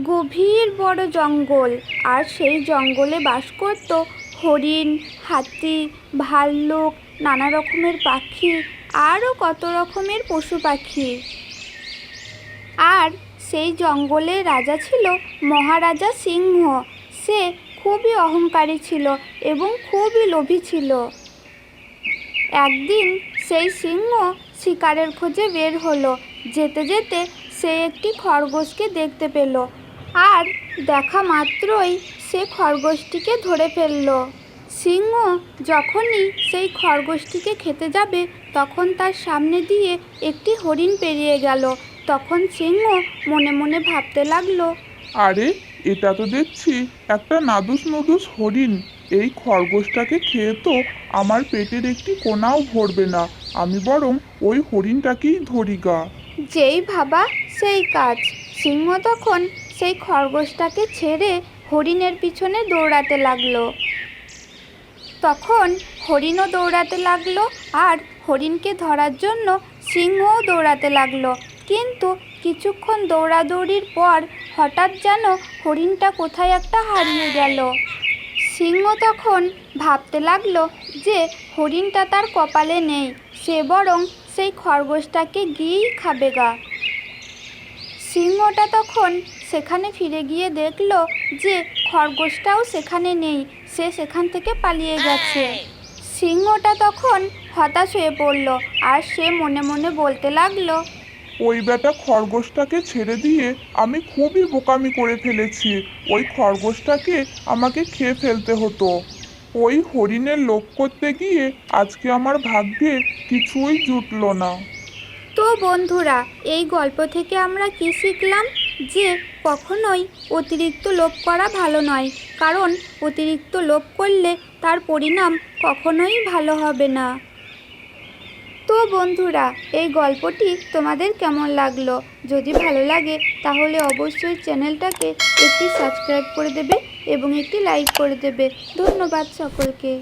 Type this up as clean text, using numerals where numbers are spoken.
গভীর বড় জঙ্গল, আর সেই জঙ্গলে বাস করত হরিণ, হাতি, ভাল্লুক, নানা রকমের পাখি, আরও কত রকমের পশু পাখি। আর সেই জঙ্গলের রাজা ছিল মহারাজা সিংহ। সে খুবই অহংকারী ছিল এবং খুবই লোভী ছিল। একদিন সেই সিংহ শিকারের খোঁজে বের হলো। যেতে যেতে সে একটি খরগোশকে দেখতে পেল, আর দেখা মাত্রই সে খরগোশটিকে ধরে ফেলল। সিংহ যখনই সেই খরগোশটিকে খেতে যাবে, তখন তার সামনে দিয়ে একটি হরিণ পেরিয়ে গেল। তখন সিংহ মনে মনে ভাবতে লাগলো, আরে, এটা তো দেখছি একটা নাদুস নুদুস হরিণ। এই খরগোশটাকে খেয়ে তো আমার পেটের একটি কোনাও ভরবে না। আমি বরং ওই হরিণটাকেই ধরি গা। যেই ভাবা সেই কাজ। সিংহ তখন সেই খরগোশটাকে ছেড়ে হরিণের পিছনে দৌড়াতে লাগলো। তখন হরিণও দৌড়াতে লাগলো, আর হরিণকে ধরার জন্য সিংহও দৌড়াতে লাগলো। কিন্তু কিছুক্ষণ দৌড়াদৌড়ির পর হঠাৎ যেন হরিণটা কোথায় একটা হারিয়ে গেল। সিংহ তখন ভাবতে লাগলো যে হরিণটা তার কপালে নেই, সে বরং সেই খরগোশটাকে গিয়েই খাবে গা। সিংহটা তখন সেখানে ফিরে গিয়ে দেখলো যে খরগোশটাও সেখানে নেই, সে সেখান থেকে পালিয়ে গেছে। সিংহটা তখন হতাশ হয়ে পড়ল, আর সে মনে মনে বলতে লাগলো, ওই বেটা খরগোশটাকে ছেড়ে দিয়ে আমি খুবই বোকামি করে ফেলেছি। ওই খরগোশটাকে আমাকে খেয়ে ফেলতে হতো। ওই হরিণের লোভ করতে গিয়ে আজকে আমার ভাগ্যে কিছুই জুটলো না। তো বন্ধুরা, এই গল্প থেকে আমরা কি শিখলাম? যে কখনোই অতিরিক্ত লোভ করা ভালো নয়, কারণ অতিরিক্ত লোভ করলে তার পরিণাম কখনোই ভালো হবে না। তো বন্ধুরা, এই গল্পটি তোমাদের কেমন লাগলো? যদি ভালো লাগে তাহলে অবশ্যই চ্যানেলটাকে একটি সাবস্ক্রাইব করে দেবে এবং একটি লাইক করে দেবে। ধন্যবাদ সকলকে।